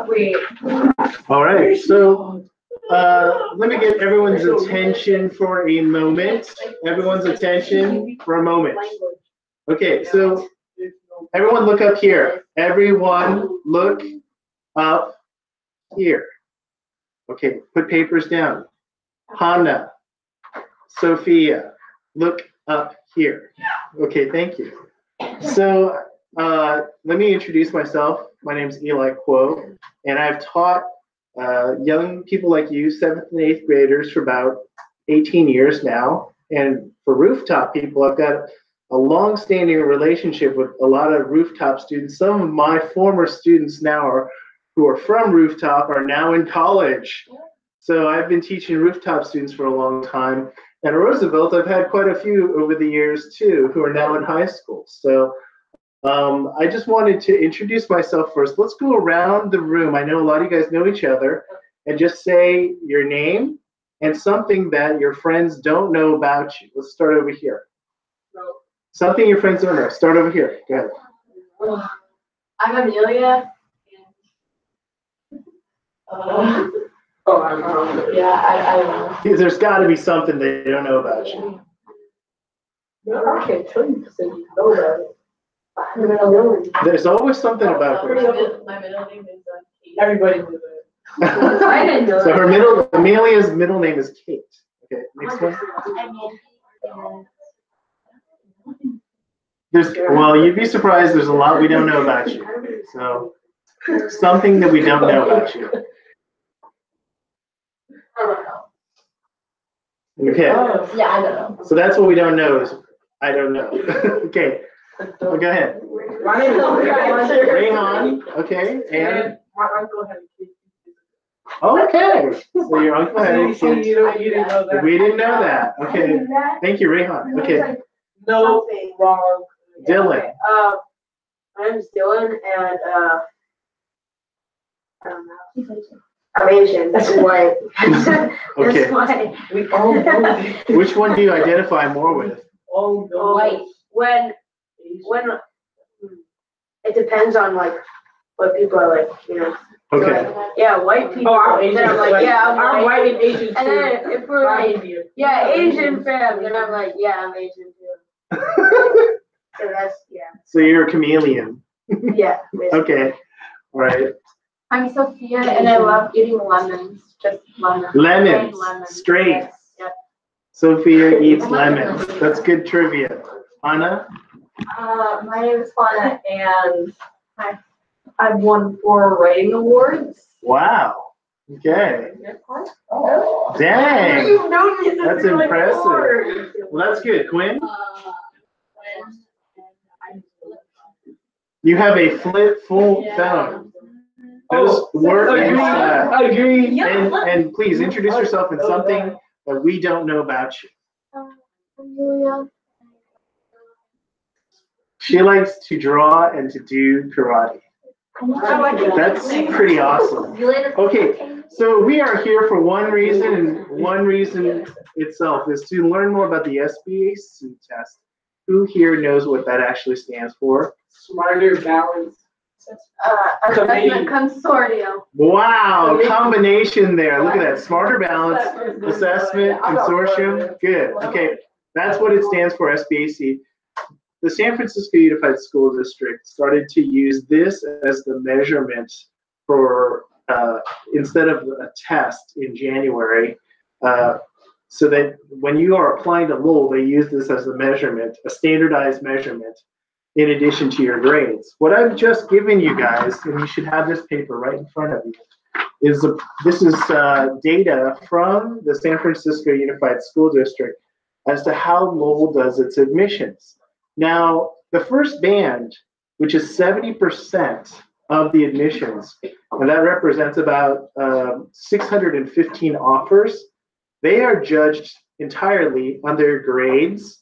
Wait. All right, so let me get everyone's attention for a moment. Everyone's attention for a moment. Okay, so everyone look up here. Everyone look up here. Okay, put papers down. Hannah, Sophia, look up here. Okay, thank you. So let me introduce myself. My name is Eli Quo, and I've taught young people like you, 7th and 8th graders, for about 18 years now. And for rooftop people, I've got a long-standing relationship with a lot of rooftop students. Some of my former students now who are from rooftop are now in college. So I've been teaching rooftop students for a long time. And at Roosevelt, I've had quite a few over the years too, who are now in high school. So I just wanted to introduce myself first. Let's go around the room. I know a lot of you guys know each other, and just say your name and something that your friends don't know about you. Let's start over here. Something your friends don't know. Start over here. Go ahead. I'm Amelia. Yeah, I don't know. There's got to be something they don't know about you. I can't tell you because you know about it. There's always something about her. My middle name is Kate. Everybody knew it. I didn't know so Amelia's middle name is Kate. Okay, next one. Well, you'd be surprised. There's a lot we don't know about you. So something that we don't know about you. Okay. Yeah, I don't know. So that's what we don't know is I don't know. Okay. Well, go ahead. My name is Rayhan. Okay. And my uncle had a kid. okay. So your uncle had a kid. You didn't know that. We didn't know that. Okay. Thank you, Rayhan. Okay. No, wrong. Dylan. My name is Dylan, and I don't know. I'm Asian. That's white. Okay. That's white. We all know. Which one do you identify more with? All know. White. When it depends on like what people are like, you know. Okay. Like, yeah, white people. Oh, I'm Asian. Then I'm like, yeah, I'm white and Asian too. And then if we're like, yeah, Asian fam, then I'm like, yeah, I'm Asian too. So that's So you're a chameleon. yeah. Okay. All right. I'm Sophia, and I love eating lemons. Just lemons. Lemons. Straight. Yep. Sophia eats lemons. That's good trivia. Anna? My name is Fauna, and I've won 4 writing awards. Wow. Okay. Oh. Dang. You've known me since That's you were like impressive. 4. Well, that's good. Quinn? You have a flip full phone. Those work I agree. and please introduce yourself in something that we don't know about you. Amelia. She likes to draw and to do karate. That's pretty awesome. Okay, so we are here for one reason, and one reason itself is to learn more about the SBAC test. Who here knows what that actually stands for? Smarter, balanced. Assessment consortium. Wow, combination there. Look at that. Smarter Balance Assessment Consortium. Good. Okay, that's what it stands for, SBAC. The San Francisco Unified School District started to use this as the measurement for, instead of a test in January, so that when you are applying to Lowell, they use this as a measurement, a standardized measurement, in addition to your grades. What I've just given you guys, and you should have this paper right in front of you, is this is data from the San Francisco Unified School District as to how Lowell does its admissions. Now, the first band, which is 70% of the admissions, and that represents about 615 offers, they are judged entirely on their grades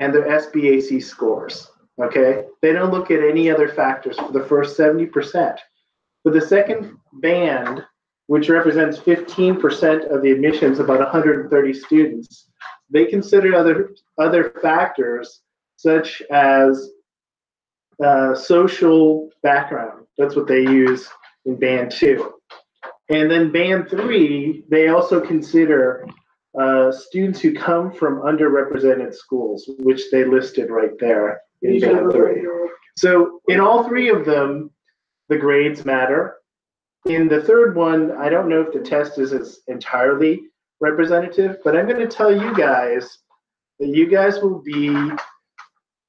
and their SBAC scores. Okay, they don't look at any other factors for the first 70%. For the second band, which represents 15% of the admissions, about 130 students, they consider other factors such as social background. That's what they use in band 2. And then band 3, they also consider students who come from underrepresented schools, which they listed right there in band 3. So in all 3 of them, the grades matter. In the third one, I don't know if the test is entirely representative, but I'm going to tell you guys that you guys will be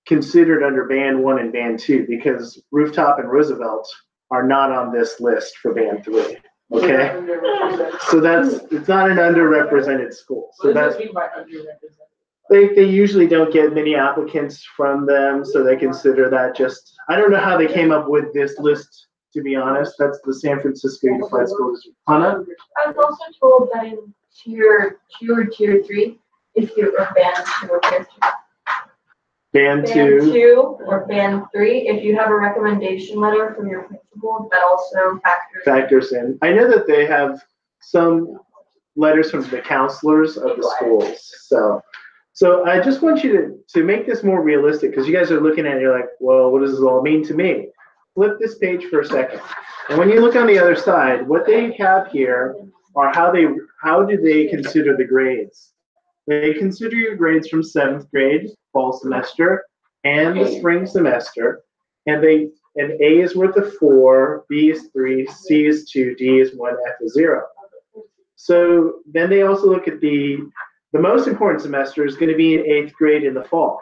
considered under band 1 and band 2 because Rooftop and Roosevelt are not on this list for band 3. Okay, so it's not an underrepresented school. So What does that mean by underrepresented? They usually don't get many applicants from them, so they consider that just, I don't know how they came up with this list, to be honest. That's the San Francisco Unified School District. Hannah? I was also told that in tier 2 or tier 3, if you are band 2 or tier 3. Band 2. Band 2 or band 3, if you have a recommendation letter from your principal, that also factors in. I know that they have some letters from the counselors of the schools. So I just want you to make this more realistic because you guys are looking at it, you're like, well, what does this all mean to me? Flip this page for a second. And when you look on the other side, what they have here are how do they consider the grades? They consider your grades from 7th grade, fall semester, and the spring semester. And A is worth a 4, B is 3, C is 2, D is 1, F is 0. So then they also look at the most important semester is going to be in 8th grade in the fall.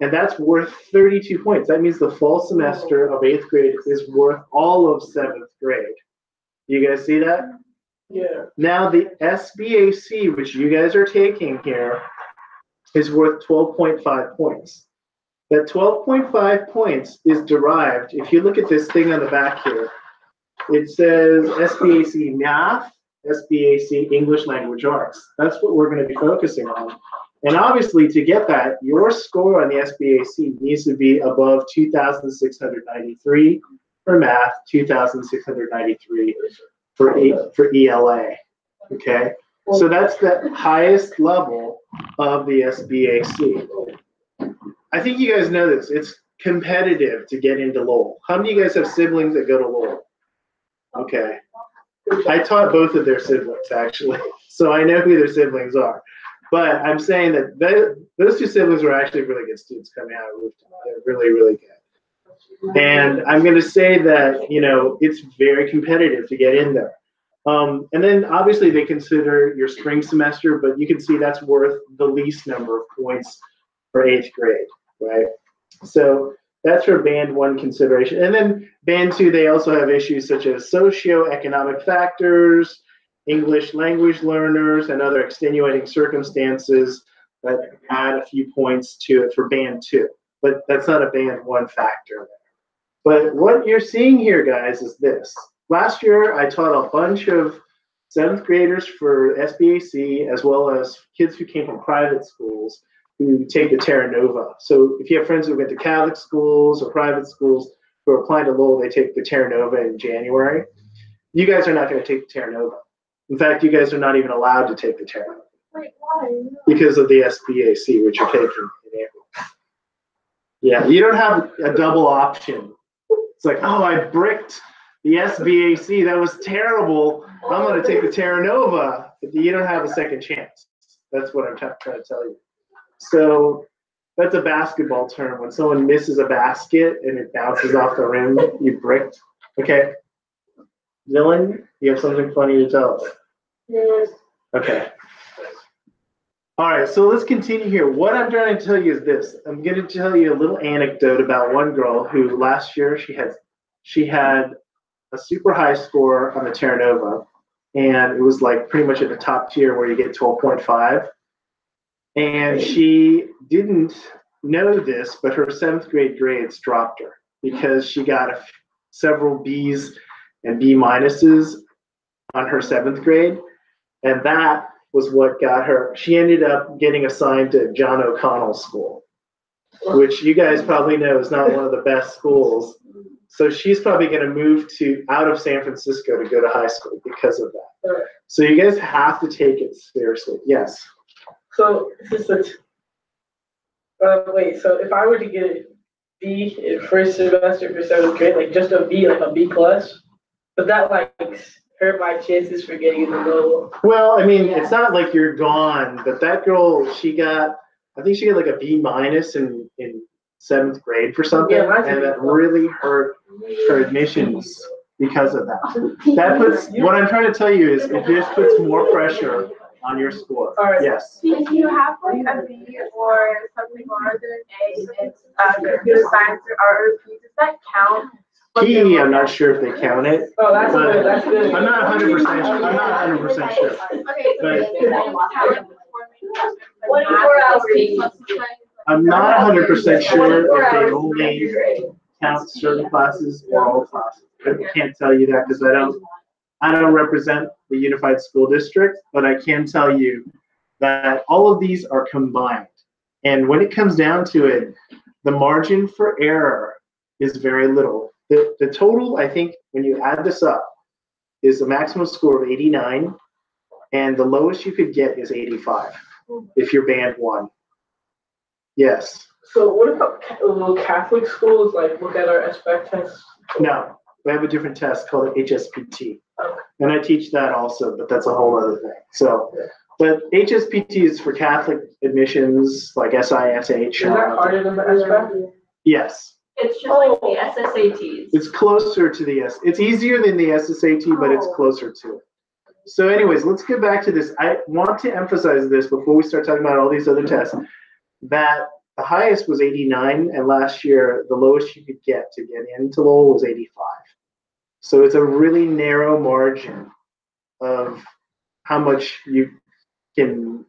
And that's worth 32 points. That means the fall semester of 8th grade is worth all of 7th grade. You guys see that? Yeah. Now the SBAC, which you guys are taking here, is worth 12.5 points. That 12.5 points is derived, if you look at this thing on the back here, it says SBAC Math, SBAC English Language Arts. That's what we're going to be focusing on. And obviously, to get that, your score on the SBAC needs to be above 2,693 for math, 2,693 for ELA. Okay, so that's the highest level of the SBAC. I think you guys know this. It's competitive to get into Lowell. How many of you guys have siblings that go to Lowell? Okay. I taught both of their siblings, actually, so I know who their siblings are. But I'm saying that those 2 siblings were actually really good students coming out of Rooftop. They're really, really good. And I'm going to say that, it's very competitive to get in there. And then obviously they consider your spring semester, but you can see that's worth the least number of points for 8th grade, right? So that's for band 1 consideration. And then band 2, they also have issues such as socioeconomic factors, English language learners, and other extenuating circumstances that add a few points to it for band 2. But that's not a band 1 factor. But what you're seeing here, guys, is this. Last year, I taught a bunch of 7th graders for SBAC, as well as kids who came from private schools who take the Terra Nova. So if you have friends who went to Catholic schools or private schools who are applying to Lowell, they take the Terra Nova in January. You guys are not going to take the Terra Nova. In fact, you guys are not even allowed to take the Terra Nova. Wait, why? Because of the SBAC, which you're taking in April. Yeah, you don't have a double option. It's like, oh, I bricked the SBAC. That was terrible. I'm going to take the Terra Nova. You don't have a second chance. That's what I'm trying to tell you. So that's a basketball term. When someone misses a basket and it bounces off the rim, you bricked. Okay. Dylan, you have something funny to tell us? Yes. Okay. All right, so let's continue here. What I'm trying to tell you is this. I'm going to tell you a little anecdote about one girl who last year she had a super high score on the Terra Nova, and it was like pretty much at the top tier where you get 12.5. And she didn't know this, but her 7th grade grades dropped her because she got several B's and B minuses on her 7th grade, and that was what got her. She ended up getting assigned to John O'Connell School, which you guys probably know is not one of the best schools. So she's probably going to move out of San Francisco to go to high school because of that. So you guys have to take it seriously. Yes. So wait. So if I were to get a B in first semester for 7th grade, like just a B, like a B plus, But that like hurt my chances for getting in the middle. Well, I mean, it's not like you're gone, but that girl, I think she got like a B- in 7th grade for something, Yeah, and that really hurt her admissions because of that. That puts, what I'm trying to tell you is it just puts more pressure on your score. All right. Yes. If you have like a B or something lower than an A in computer science or art or P, does that count? P, I'm not sure if they count it. Oh, that's But good. That's good. I'm not 100%. I'm not 100% sure. Okay, so But- if you count it before 24 hours. I'm not 100% sure if they only count certain classes or all classes. I can't tell you that because I don't represent the Unified School District, but I can tell you that all of these are combined. And when it comes down to it, the margin for error is very little. The total, I think, when you add this up, is a maximum score of 89, and the lowest you could get is 85 if you're band 1. Yes. So what about little Catholic schools like look at our SBAC tests? No, we have a different test called HSPT. Okay. And I teach that also, but that's a whole other thing. So, but HSPT is for Catholic admissions, like SISH. Is that harder than the SBAC? Yes. It's just like the SSATs. It's closer to the it's easier than the SSAT, but it's closer to it. So anyways, let's get back to this. I want to emphasize this before we start talking about all these other tests, that the highest was 89, and last year, the lowest you could get to get into Lowell was 85. So it's a really narrow margin of how much you can,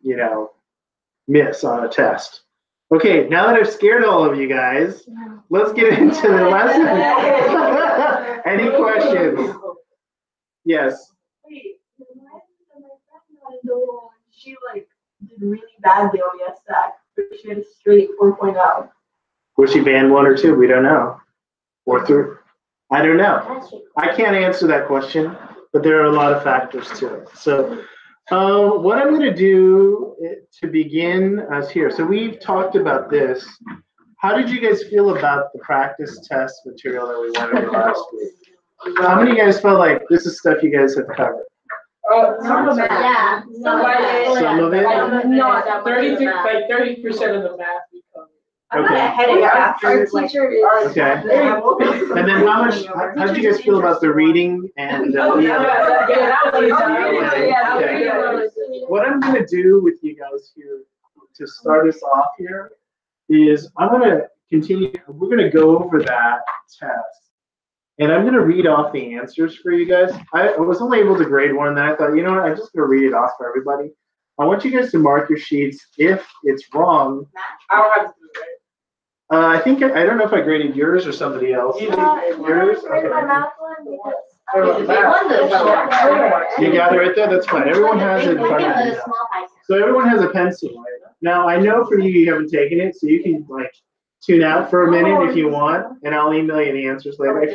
miss on a test. Okay, now that I've scared all of you guys, let's get into the lesson. Any questions? Yes. Wait, my friend she like did really badly on the SBAC, but she had a straight 4.0. Was she band 1 or 2? We don't know. Or 3? I don't know. I can't answer that question, but there are a lot of factors to it. So what I'm going to do to begin us here. So we've talked about this. How did you guys feel about the practice test material that we went over last week? How many of you guys felt like this is stuff you guys have covered? Some of it. Yeah. Some of it? Not that much. 30% of the math we covered. I'm not Okay. a headache after. Our teacher is. Okay. And then how did you guys feel about the reading and That was what I'm going to do with you guys here to start us off here is I'm going to continue. We're going to go over that test. And I'm going to read off the answers for you guys. I was only able to grade 1, and then I thought, you know what, I'm just going to read it off for everybody. I want you guys to mark your sheets. If it's wrong, I don't have to do it. I think, I don't know if I graded yours or somebody else. Yours? Okay. You got it right there? That's fine. Everyone has it in front of them. So everyone has a pencil, right? Now, I know for you haven't taken it, so you can like tune out for a minute if you want, and I'll email you the answers later. If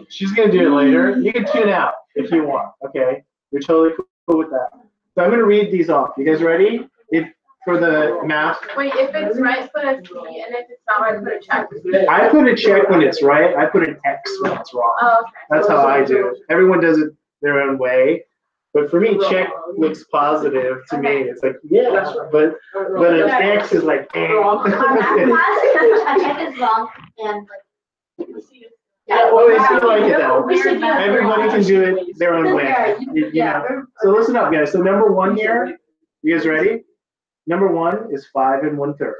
she's gonna do it later. You can tune out if you want, okay? You're totally cool with that. So I'm gonna read these off. You guys ready? For the math. Wait, if it's right, put a C, and if it's not right, put a check. I put a check when it's right. I put an X when it's wrong. Oh, okay. That's how I do it. Everyone does it their own way. But for me, check looks positive to me. It's like, yeah, but an X is like, eh. Yeah, well, it's kind of like it though. Everybody can do it their own way. So listen up, guys. So number 1 here, you guys ready? Number 1 is 5 1/3.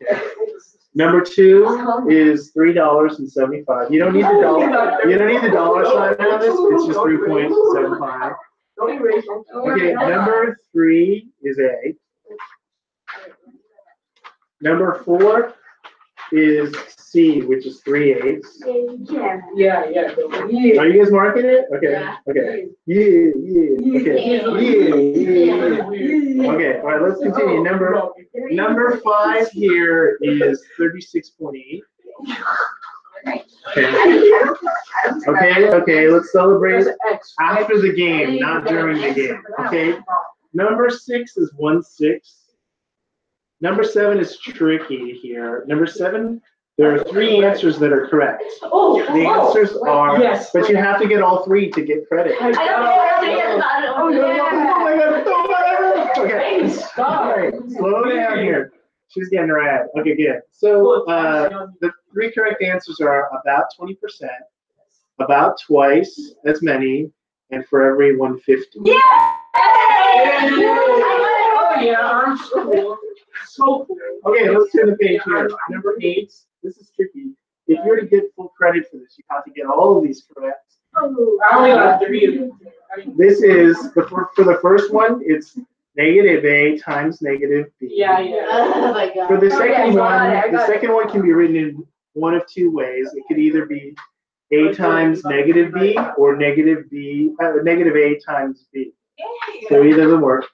Okay. Number 2 is $3.75. You don't need the dollar. You don't need the dollar sign on this. It's just 3.75. Okay. Number 3 is A. Number 4 is C, which is 3/8. Yeah. Are you guys marking it? Okay. Okay. Yeah. Okay. Yeah. Okay. All right. Let's continue. Number 5 here is 36.8. Okay. Let's celebrate after the game, not during the game. Okay. Number 6 is 1/6. Number 7 is tricky here. Number 7 There are 3 answers that are correct. Oh, The answers are, yes. but you have to get all 3 to get credit. I Oh my God! Okay, Stop. all right, slow down here. She's getting her ad. Okay, good. So the 3 correct answers are about 20%, about twice as many, and for every 150. Yeah. Oh yeah, I'm so cool. So cool. Okay, let's turn the page here. Number 8. This is tricky. If you're to get full credit for this, you have to get all of these correct. I only got 3. This is for the first one. It's negative A times negative B. Yeah, yeah. Oh my God. For the second I one, the got second one can be written in one of 2 ways. It could either be A times negative B or negative A times B. So either of them work.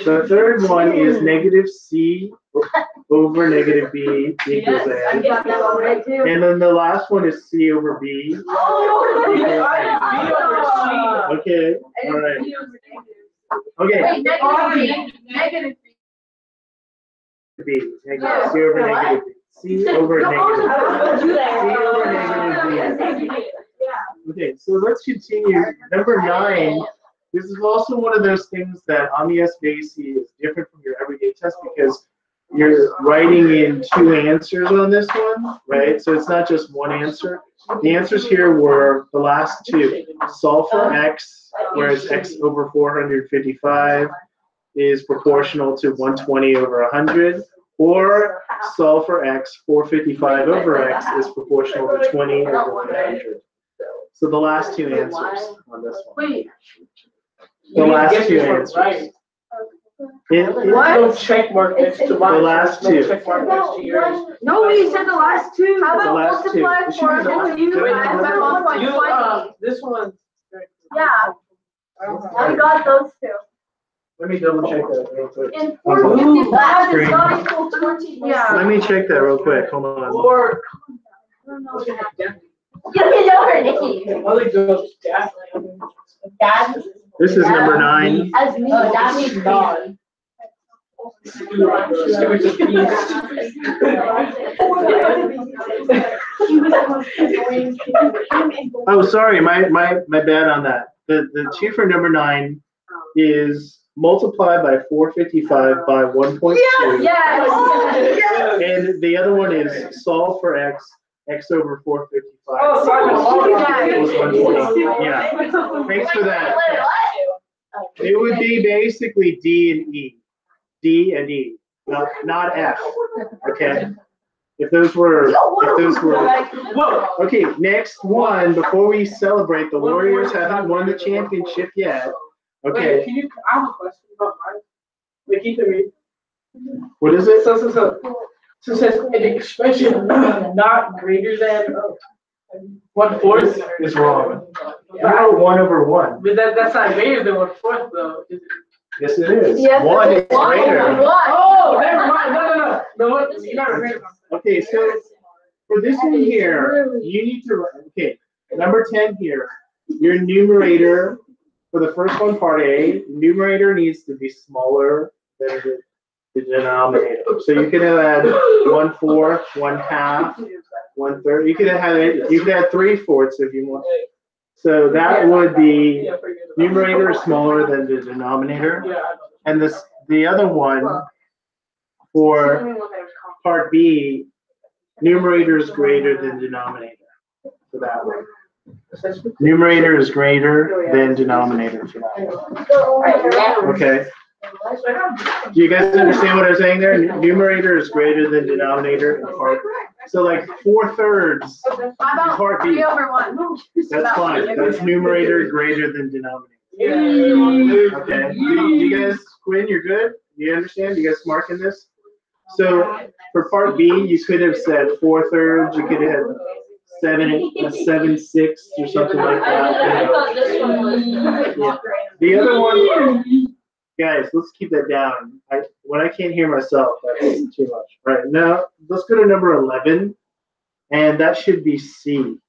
The third one is negative C over negative B equals A. I got that one right too. And then the last one is C over B. Okay, all right. Okay, Wait, negative B. Negative B. B. Negative C over negative B. C over negative B. C over negative B. Okay, so let's continue. Number 9. This is also one of those things that on the SBAC is different from your everyday test because you're writing in 2 answers on this one, right? So it's not just one answer. The answers here were the last 2. Solve for x, whereas x over 455 is proportional to 120 over 100, or solve for x, 455 over x is proportional to 20 over 100. So the last 2 answers on this one. Wait. The last 2 answers. Right. What? Check mark next to The mine. last No 2. check mark next to yours. No, you said the last 2. How The about last 2. multiply It should be the 4 last into 2. by You, 1.20? this one. Yeah, I got those 2. Let me double check that real quick. And Ooh, 455 screen. is not equal 20. Yeah. Let me check that real quick. Hold on. Or. I don't know what happened. You don't know her, Nikki. Other girls, definitely. Dad? This is number 9. As me, that means God. Oh, sorry, my bad on that. The 2 for number 9 is multiply by 455 by 1.2. Yes. And the other one is solve for x over 455. Oh, sorry. Equals 120. Yeah. Thanks for that. It would be basically D and E. D and E. Not F. Okay. If those were Whoa. okay, next one, before we celebrate, the Warriors haven't won the championship yet. Okay. Wait, can you? I have a question about mine. Like, keep it read. What is it? So it says an expression not greater than 1/4. It's wrong. You wrote 1 over 1. But that's not greater than 1/4 though. Is it? Yes, it is. Yes, 1 is greater. Oh, never mind. No, what? You're not greater. Okay, so for this one here, you need to write, okay, number 10 here, your numerator, for the first one, part A, numerator needs to be smaller than the denominator. So you could have had 1/4, 1/2, 1/3. You could have 3/4 if you want. So that would be, numerator is smaller than the denominator. And the other one, for part B, numerator is greater than denominator for that one. Numerator is greater than denominator for that one. Okay. Do you guys understand what I'm saying there? Numerator is greater than denominator in part. So like 4/3 is part B. 3 over 1. That's fine. That's numerator greater than denominator. Okay. Do you guys, Quinn, you're good? You understand? You guys marking this? So for part B, you could have said 4/3. You could have 7/6 or something like that. Yeah. The other one, guys, let's keep that down. When I can't hear myself, that's too much. All right, now let's go to number 11, and that should be C.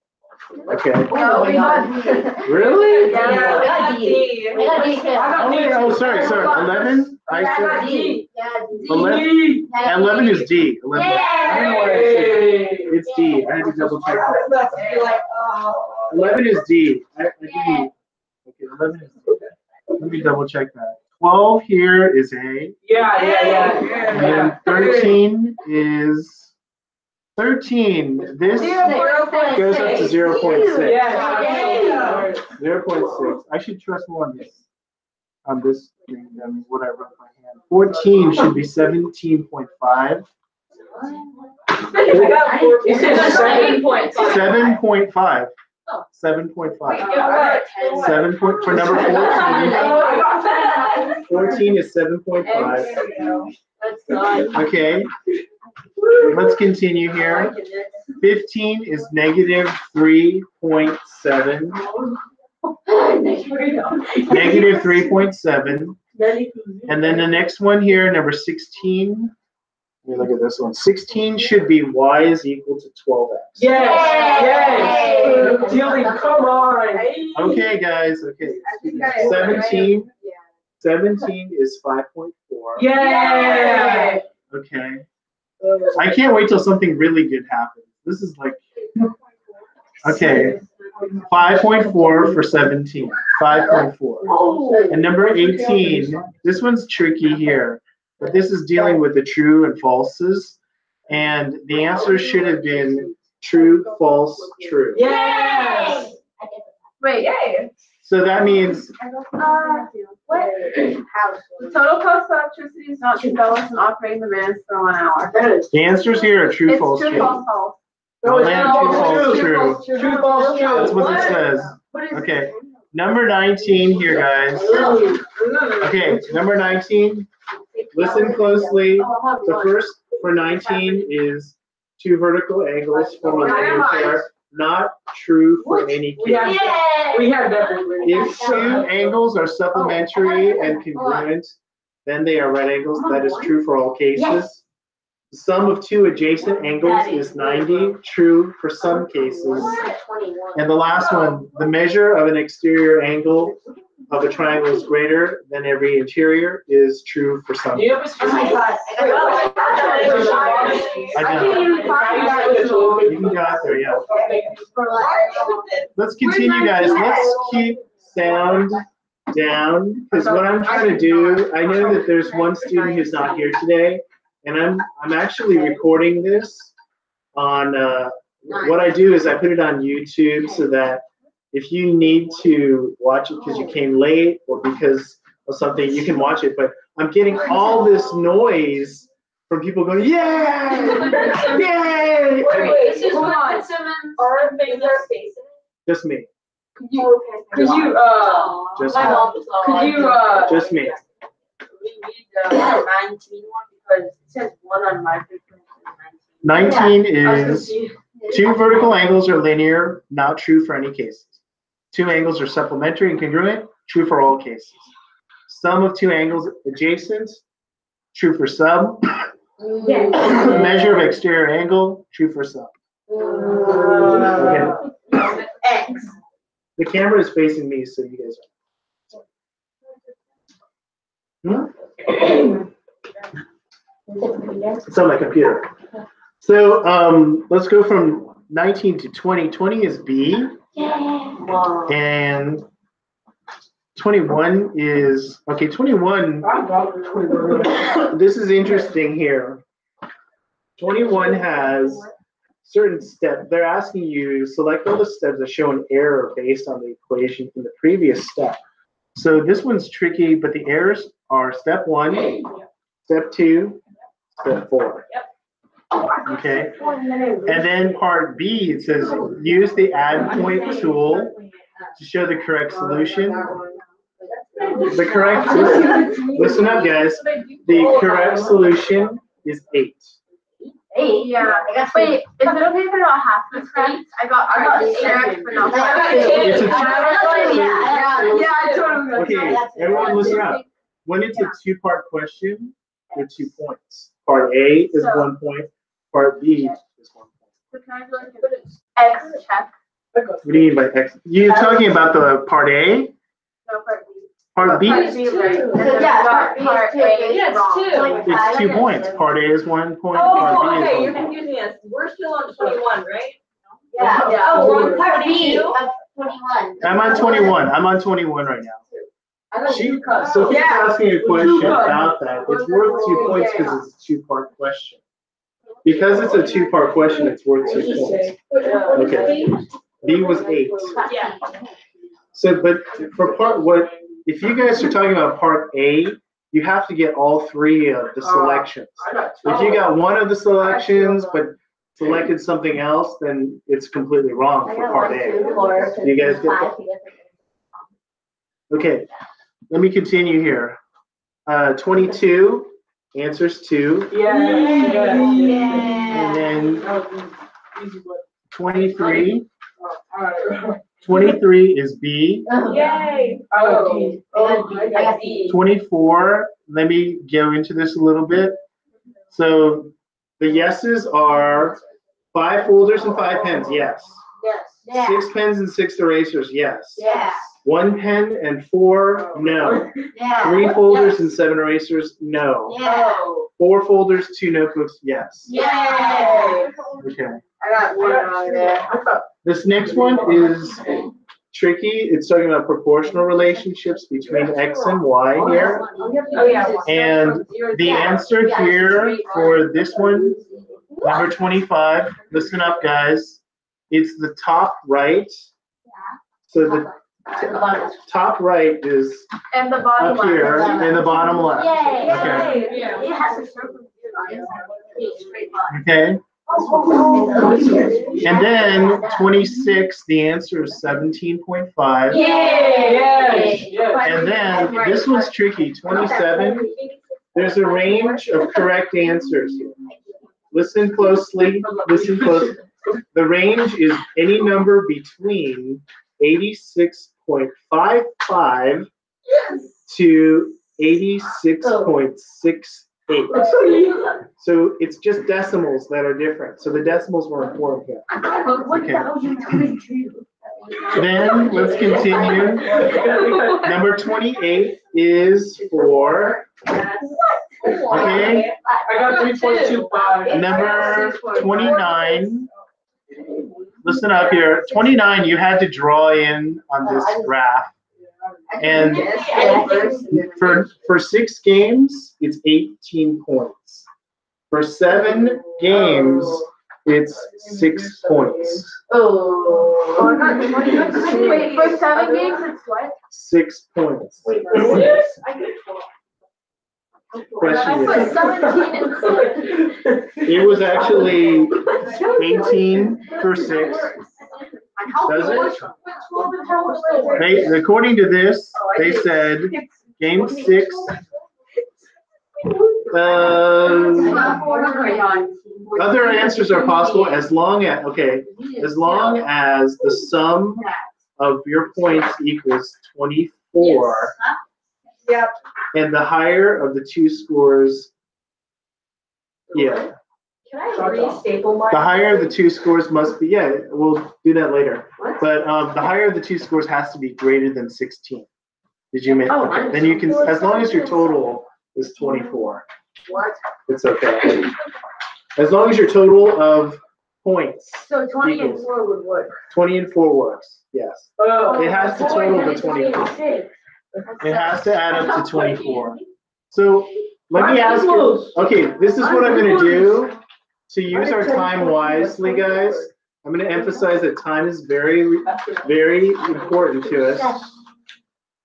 Okay. No, we got D. Really? Yeah, I got D. Oh, sorry. 11? I said D. Yeah, D. 11 is D. 11. I don't know why I said it's D. I had to double check that. You're like, oh. 11 is D. Okay, 11 is D. Let me double check that. 12 here is A. Yeah. And then 13 is 13. This goes up to 0.6. Yeah. 0.6. I should trust more on this thing than what I wrote by hand. 14 should be 17.5. You said 7.5. 7.5. 7.5. 7 point for number 14. 14 is 7.5. Okay. Let's continue here. 15 is negative 3.7. Negative 3.7. And then the next one here, number 16. Let me look at this one. 16 should be y is equal to 12x. Yes. Julie, come on. Okay, guys. Okay. 17 is 5.4. Yeah. Okay. I can't wait till something really good happens. This is like, okay. 5.4 for 17. 5.4. And number 18, this one's tricky here, but this is dealing with the true and falses. And the answer should have been true, false, true. Yes. Wait, yay. So that means What? The total cost of electricity is not $2 and operating demands for 1 hour. the answers here are true, It's false, true, true. false, false. No, it's true, false, true. True, false, true. That's what it says. Okay. Number 19 here, guys. Okay, number 19. Listen closely. The first for 19 is two vertical angles from a linear pair, not true for any case. We have that. If two angles are supplementary and congruent, then they are right angles. That is true for all cases. The sum of two adjacent angles is 90, true for some cases. And the last one, the measure of an exterior angle of a triangle is greater than every interior is true for some cases. You can go out there, yeah. Let's continue, guys. Let's keep sound down, because what I'm trying to do, I know that there's one student who's not here today, and I'm actually recording this on, what I do is I put it on YouTube so that if you need to watch it because you came late or because of something, you can watch it. But I'm getting all this noise from people going, yay! Yay! This is what our things are facing. Just me. Could you, Just me. Just me. We need the 19 one because it says 1 on my paper. 19 is two vertical angles are linear, not true for any cases. Two angles are supplementary and congruent, true for all cases. Sum of two angles adjacent, true for some. Measure of exterior angle, true for some. Okay. X. The camera is facing me, so you guys are. It's on my computer. So let's go from 19 to 20. 20 is B. And 21 is, okay, 21, this is interesting here. 21 has certain steps. They're asking you select all the steps that show an error based on the equation from the previous step. So this one's tricky, but the errors are step 1, step 2, step 4. Okay, and then part B, it says use the add point tool to show the correct solution. The correct, listen up guys, the correct solution is 8. Yeah. Wait, is it okay if I got half the correct? I got 8, but not It's I totally. Okay, everyone listen up. When it's a two-part question, there are 2 points. Part A is 1 point. Part B is 1 point. So can I do like an X check? What do you mean by X? You're talking about the part A? No, part B. Part B, Part B, right. And So, then yeah, part part B is A two. is Yeah, it's wrong. two. Like, it's 2 points. Part A is 1 point, Oh, part B okay, is you're 1 point. confusing us. We're still on 21, right? Yeah. Oh, we're on Part B 22? of 21. I'm on 21. I'm on 21 right now. I thought you cut. So he's Yeah. asking a question about that. It's worth 2 points because it's a 2-part question. Because it's a 2-part question, it's worth 2 points. Okay. B was 8. Yeah. So, but for what, if you guys are talking about part A, you have to get all 3 of the selections. If you got one of the selections, but selected something else, then it's completely wrong for part A. You guys get that? Okay, let me continue here. 22, answers 2. And then 23. 23 is B. Yay! Oh, I got B. 24, let me go into this a little bit. So the yeses are 5 folders and 5 pens, yes. Yes. 6 pens and 6 erasers, yes. Yes. 1 pen and 4, no. Yeah. 3 folders and 7 erasers, no. Yeah. 4 folders, 2 notebooks, yes. Yay! Okay. I got one on there. This next one is tricky. It's talking about proportional relationships between X and Y here. Oh, yeah. And the answer here for this one, number 25, listen up, guys. It's the top right. So the top right is And the bottom up here and the bottom left. Yay. Okay. It has a circle straight line. Okay. And then 26, the answer is 17.5. Yay! And then this one's tricky. 27, there's a range of correct answers here. Listen closely. Listen closely. The range is any number between 86.55 to 86.68. So it's just decimals that are different. So the decimals were important here. Okay. Then let's continue. Number 28 is for. Okay. I got 3.25. Number 29. Listen up here. 29, you had to draw in on this graph. And for 6 games, it's 18 points. For 7 games, it's 6 points. Oh. Wait, for 7 games, it's what? 6 points. Wait, for 6? Question I put is, 17 and 6. it was actually 18 for 6. Does it? They, according to this, they said game 6. Other answers are possible as long as, okay, as long as the sum of your points equals 24. Yep. And the higher of the 2 scores, yeah. Can I re-staple my? The higher of the 2 scores must be, yeah, we'll do that later. But the higher of the 2 scores has to be greater than 16. Did you make? Okay. Then you can, as long as your total is 24. What? It's okay. As long as your total of points. So 20 and equals 4 would work. 20 and 4 works, yes. It has to total the 24. 6. It has to add up to 24. So let me ask you, okay, this is what I'm gonna do to use our time wisely, guys. I'm gonna emphasize that time is very, very important to us.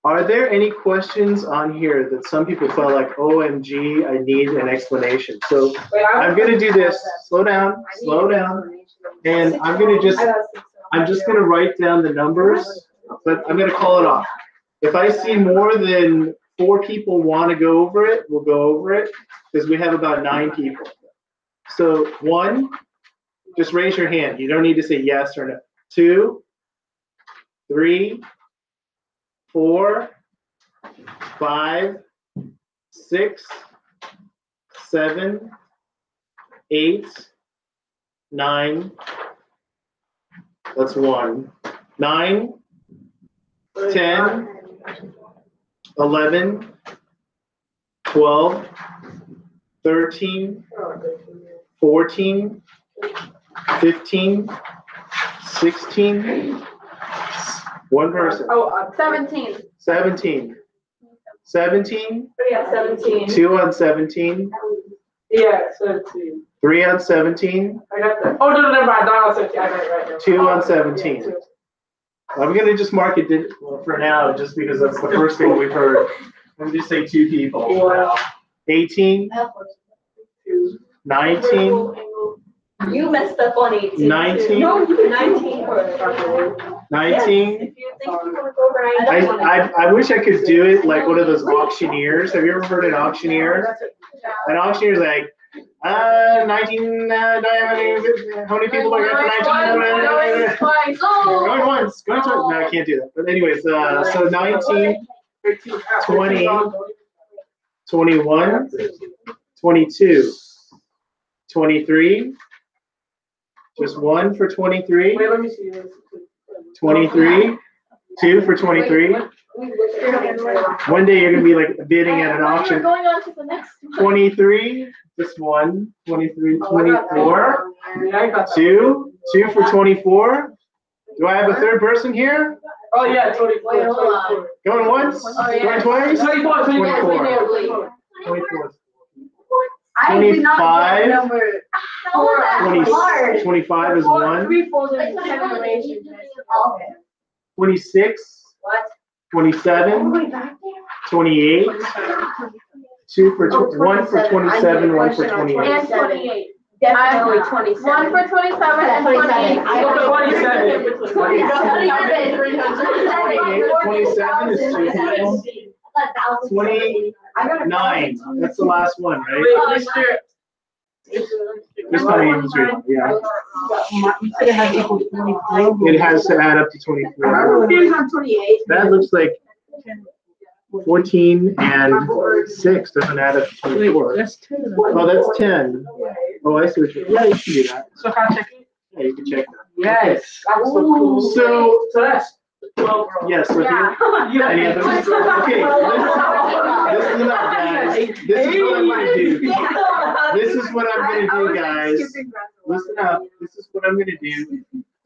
Are there any questions on here that some people felt like, OMG, I need an explanation? So I'm gonna do this, slow down, and I'm just gonna write down the numbers, but I'm gonna call it off. If I see more than 4 people want to go over it, we'll go over it, because we have about 9 people. So 1, just raise your hand. You don't need to say yes or no. 2, 3, 4, 5, 6, 7, 8, 9. That's 1. 9, 10, 11, 12, 13, 14, 15, 16. One person. Oh, 17. 17. 17. 3 on 17. 2 on 17. Yeah, 17. 3 on 17. I got that. Oh, no, never mind. Not on 17. I got it right now. 2 on 17. Yeah, 2. I'm going to just mark it for now, just because that's the first thing we've heard. I'm just say 2 people. for now. 18. 19. You messed up on 18. 19. No, you did 19. 19. If you think you can go over, I wish I could do it like one of those auctioneers. Have you ever heard an auctioneer? An auctioneer's like, 19, how many people do I got for 19? Going once, going twice. No, I can't do that. But anyways, so 19, 20, 21, 22, 23, just 1 for 23, Wait, let me see this. 23, 2 for 23. One day you're gonna be like bidding at an auction. going on to the next one. 23, just 1, 23, Oh, I got that. 24, Yeah, I got that. 2 for 24. Do I have a third person here? Oh, yeah, 24. Wait, hold on. Going once? Oh, yeah. Going twice? 24, 24. 24. I did not 25. get number. How is that 20, hard? 25 is 1. 3 folds in 10 relations. 26, What? 27, 28, 2 for 1 for 27, 1 for 28. And 28. Definitely 27. 1 for 27 and 28. I got 27. 27 is 2 people. 29, that's the last one, right? Wait, Mr. This time you use your, yeah. You said it had equal 24. It has to add up to 24. Here's on 28. That looks like 14 and 6 doesn't add up to 24. That's 10. Oh, that's 10. Oh, I see what you're, yeah, you can do that. So how check it? Yeah, you can check that. Yes. That's so cool. So, So that's 12. yes, so Yeah. any other, okay, listen up, guys. This is what I'm gonna do. This is what I'm gonna do, guys. Listen up, this is what I'm gonna do.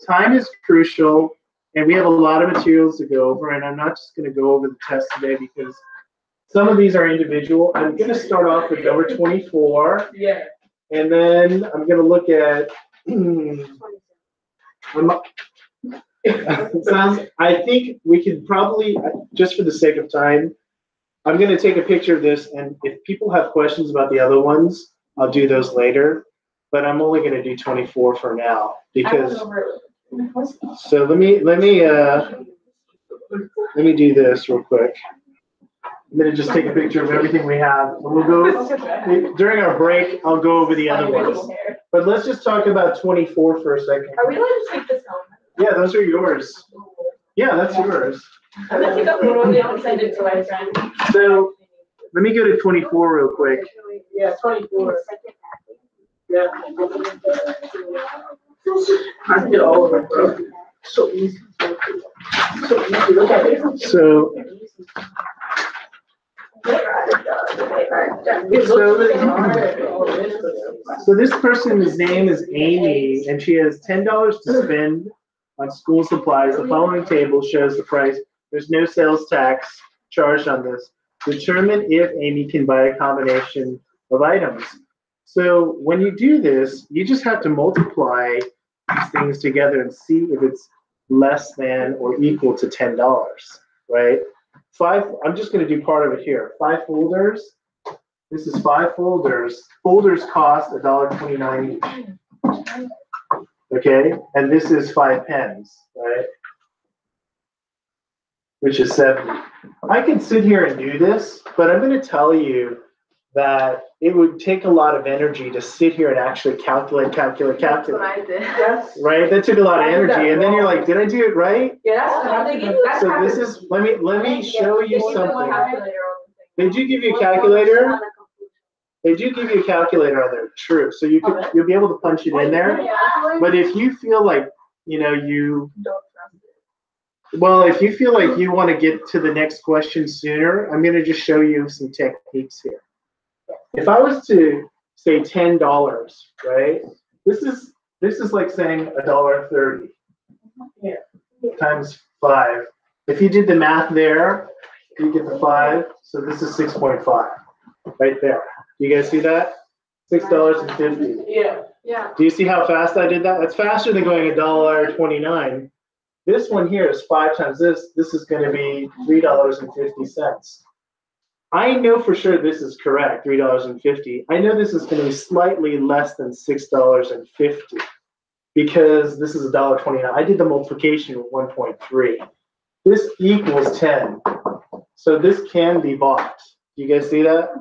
Time is crucial, and we have a lot of materials to go over, and I'm not just gonna go over the test today because some of these are individual. I'm gonna start off with number 24, Yeah. and then I'm gonna look at, I think we could probably, just for the sake of time, I'm gonna take a picture of this, and if people have questions about the other ones, I'll do those later. But I'm only gonna do 24 for now, because, so let me do this real quick. I'm gonna just take a picture of everything we have, and we'll go, during our break, I'll go over the other ones. But let's just talk about 24 for a second. Are we allowed to take this home? Yeah, those are yours. Yeah, that's yours. I'm gonna take up the one and send it to my friend. So let me go to 24 real quick. Yeah, 24. Yeah. I did all of it, bro. So easy. So easy. Look at it. So, so this person's name is Amy, and she has $10 to spend on school supplies. The following table shows the price. There's no sales tax charged on this. Determine if Amy can buy a combination of items. So when you do this, you just have to multiply these things together and see if it's less than or equal to $10, right? I'm just going to do part of it here. 5 folders. This is 5 folders. Folders cost $1.29 each. Okay, and this is 5 pens, right? Which is 70. I can sit here and do this, but I'm going to tell you that it would take a lot of energy to sit here and actually calculate. That's what I did. Yes. Right? That took a lot of energy, and then you're like, did I do it right? Yeah, that's So this is, let me show you something. They do give you a calculator. They do give you a calculator on there, true. So you'll be able to punch it in there. But if you feel like, you Well, if you feel like you want to get to the next question sooner, I'm going to just show you some techniques here. If I was to say $10, right? This is like saying $1.30 times 5. If you did the math there, you get the 5. So this is 6.5 right there. Do you guys see that? $6.50. Yeah. Yeah. Do you see how fast I did that? That's faster than going $1.29. This one here is 5 times this. This is going to be $3.50. I know for sure this is correct, $3.50. I know this is going to be slightly less than $6.50 because this is $1.29. I did the multiplication with 1.3. This equals 10. So this can be bought. Do you guys see that?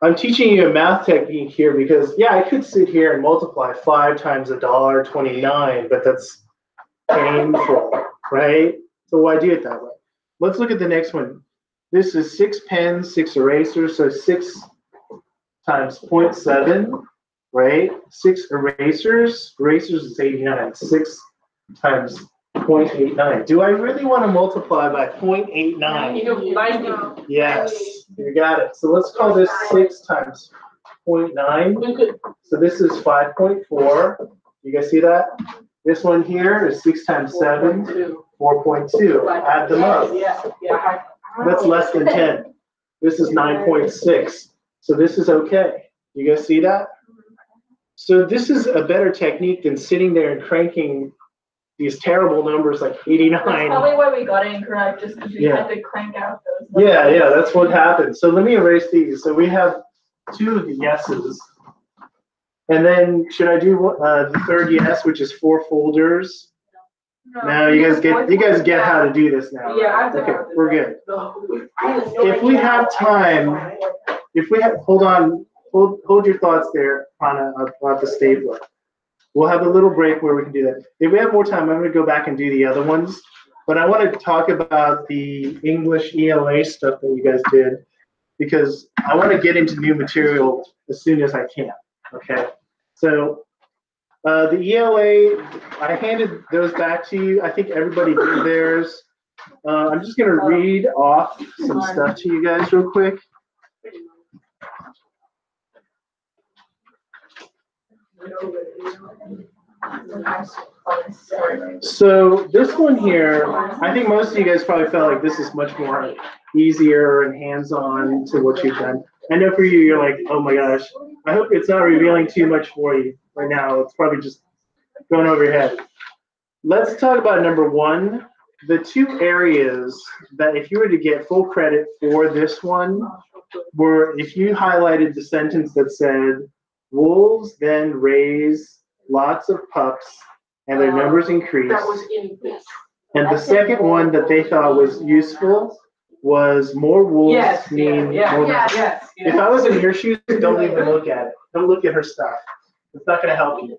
I'm teaching you a math technique here because, yeah, I could sit here and multiply 5 times $1.29, but that's painful, right? So why do it that way? Let's look at the next one. This is 6 pens, 6 erasers, so 6 times 0.7, right? 6 erasers is 89. 6 times 0.89. Do I really want to multiply by 0.89? Yes, you got it. So let's call this 6 times 0.9. So this is 5.4. You guys see that? This one here is 6 times 7, 4.2. Add them up. That's less than 10. This is 9.6. So this is okay. You guys see that? So this is a better technique than sitting there and cranking these terrible numbers like 89. That's probably why we got it incorrect, just because we had to crank out those numbers. Yeah, that's what happened. So let me erase these. So we have 2 of the yeses. And then should I do the third yes, which is 4 folders? Now you guys get how to do this now. Yeah, okay, we're good. If we have time, hold your thoughts there, Hannah, about the stapler. We'll have a little break where we can do that. If we have more time, I'm going to go back and do the other ones. But I want to talk about the English ELA stuff that you guys did because I want to get into new material as soon as I can. Okay. So the ELA, I handed those back to you. I think everybody did theirs. I'm just going to read off some stuff to you guys real quick. So this one here, I think most of you guys probably felt like this is much more easier and hands-on to what you've done. I know for you, you're like, oh my gosh, I hope it's not revealing too much for you right now. It's probably just going over your head. Let's talk about number 1, the 2 areas that if you were to get full credit for this one were if you highlighted the sentence that said, wolves then raise lots of pups and their numbers increase. That was in this. And the second one that they thought was useful was more wolves mean more pups. If I was in your shoes, don't even look at it. Don't look at her stuff. It's not going to help you.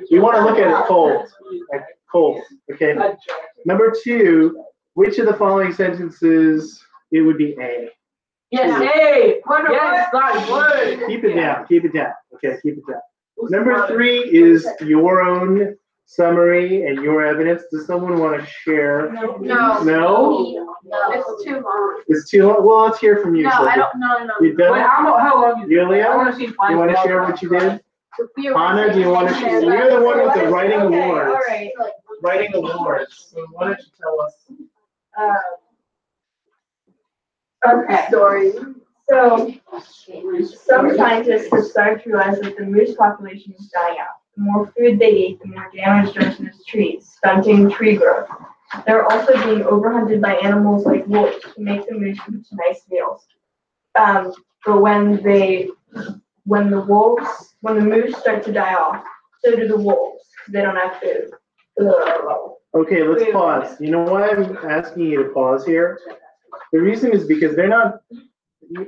You want to look at it cold, okay? Number 2, which of the following sentences, it would be A. Yes, A. Yes, that's word. Keep it down. Okay, keep it down. Number 3 is your own summary and your evidence. Does someone want to share? No? It's too long. It's too long? Well, let's hear from you. No, so I don't know. You done? Wait, how long is it? Yulia, I want to see. you want to share what you did? Hannah, do you want to share? You're the one with the writing awards. All right. Writing awards. So why don't you tell us? Okay. Story. So, some scientists have started to realize that the moose population is dying out. The more food they eat, the more damage does to the trees, stunting tree growth. They're also being overhunted by animals like wolves to make the moose into nice meals. But when the moose start to die off, so do the wolves. They don't have food. Okay, let's pause. You know why I'm asking you to pause here? The reason is because they're not,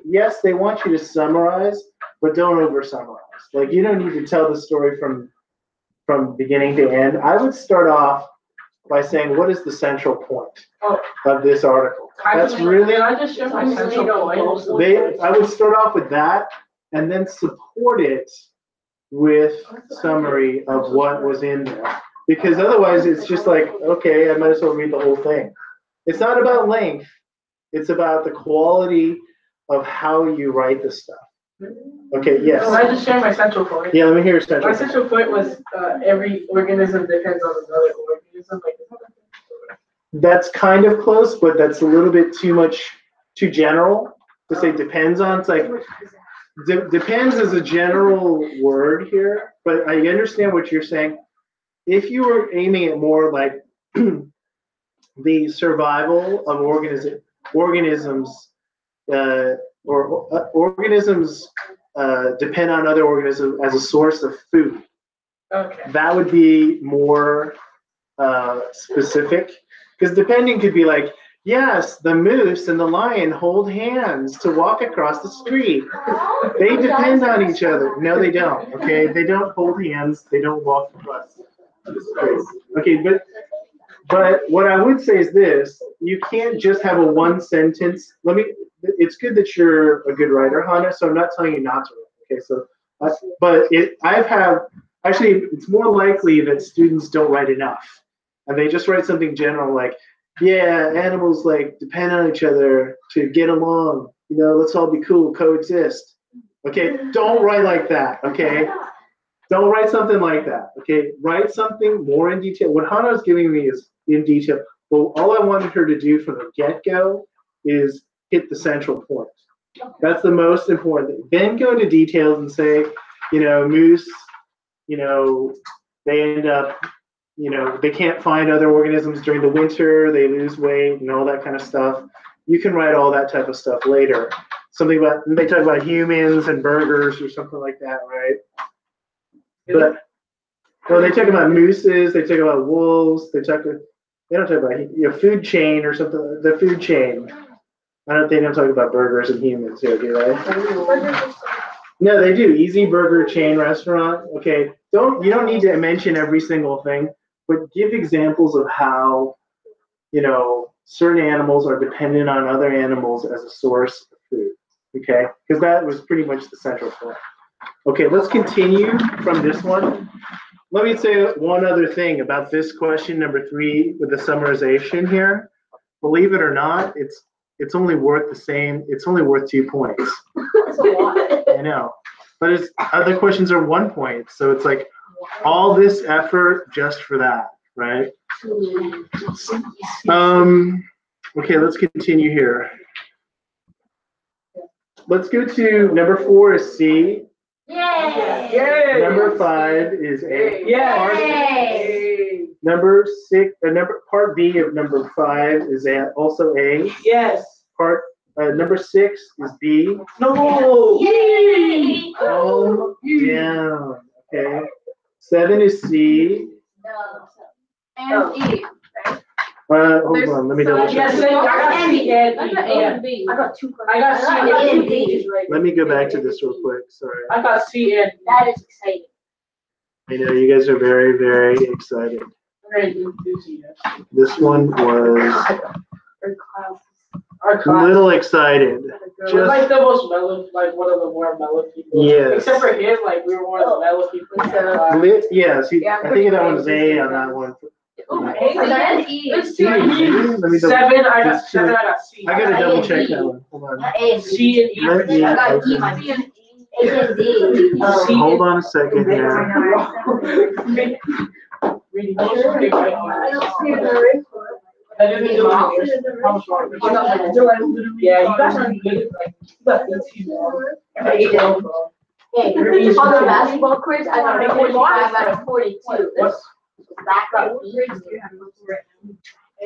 yes, they want you to summarize, but don't over summarize. Like, you don't need to tell the story from beginning to end. I would start off by saying, what is the central point of this article? That's really, I just show my central point. I would start off with that and then support it with summary of what was in there. Because otherwise it's just like, okay, I might as well read the whole thing. It's not about length. It's about the quality of how you write the stuff. Okay, yes. Can I just share my central point? Yeah, let me hear your central My point. central point was every organism depends on another organism. That's kind of close, but that's a little bit too general to say depends on. It's like, depends is a general word here, but I understand what you're saying. If you were aiming at more like the survival of organisms, organisms depend on other organisms as a source of food. Okay. That would be more specific, because depending could be like, yes, the moose and the lion hold hands to walk across the street. They depend on each other. No, they don't. Okay, they don't hold hands. They don't walk across the street. Okay, but what I would say is this: you can't just have a one sentence. It's good that you're a good writer, Hannah. So I'm not telling you not to write. Okay, so actually, it's more likely that students don't write enough, and they just write something general like, yeah, animals like depend on each other to get along. You know, let's all be cool, coexist. Okay, don't write like that. Okay, don't write something like that. Okay, write something more in detail. What Hannah was giving me is in detail. Well, all I wanted her to do from the get-go is hit the central point. That's the most important thing. Then go into details and say, you know, moose, you know, they end up, you know, they can't find other organisms during the winter, they lose weight and all that kind of stuff. You can write all that type of stuff later. Something about, they talk about humans and burgers or something like that, right? But, well, they talk about mooses, they talk about wolves, they don't talk about food chain or something, the food chain. They don't talk about burgers and humans here, do they? No, they do. Easy Burger chain restaurant. Okay, you don't need to mention every single thing, but give examples of how, you know, certain animals are dependent on other animals as a source of food. Okay, because that was pretty much the central point. Okay, let's continue from this one. Let me say one other thing about this question number 3 with the summarization here. Believe it or not, it's only worth the same. It's only worth 2 points. That's a lot. I know, but other questions are 1 point. So it's like all this effort just for that, right? Okay, let's continue here. Let's go to number 4 is C. Yay! Number 5 is A. Yay! Number 6, part B of number 5 is also A. Yes. Number 6 is B. No! Yay! Calm down. Okay. 7 is C. And E. Hold on, let me double Yes, check. I got C and I E. got A and B. I got C and D. Let me go back to this real quick. Sorry. I got C and E. That is exciting. I know you guys are very, very excited. Very enthusiastic. This one was Our a class. little excited. We're like the most mellow, like one of the more mellow people. Yes. Except for him, like we were one of the mellow people in the class. Yes, I think that one's A on that one. And E. Let's C, see. let me double, 7, I got just 7, I got C. I gotta double check that one. Hold on. C and E. Let me I got E, open. my C and E. A and D. Hold on a second here. Reading most of the I didn't do it. I was wrong. Yeah, you guys are good. Like, you got 18. Hey, on the basketball quiz, I got a 45 out of 42. What's Back up.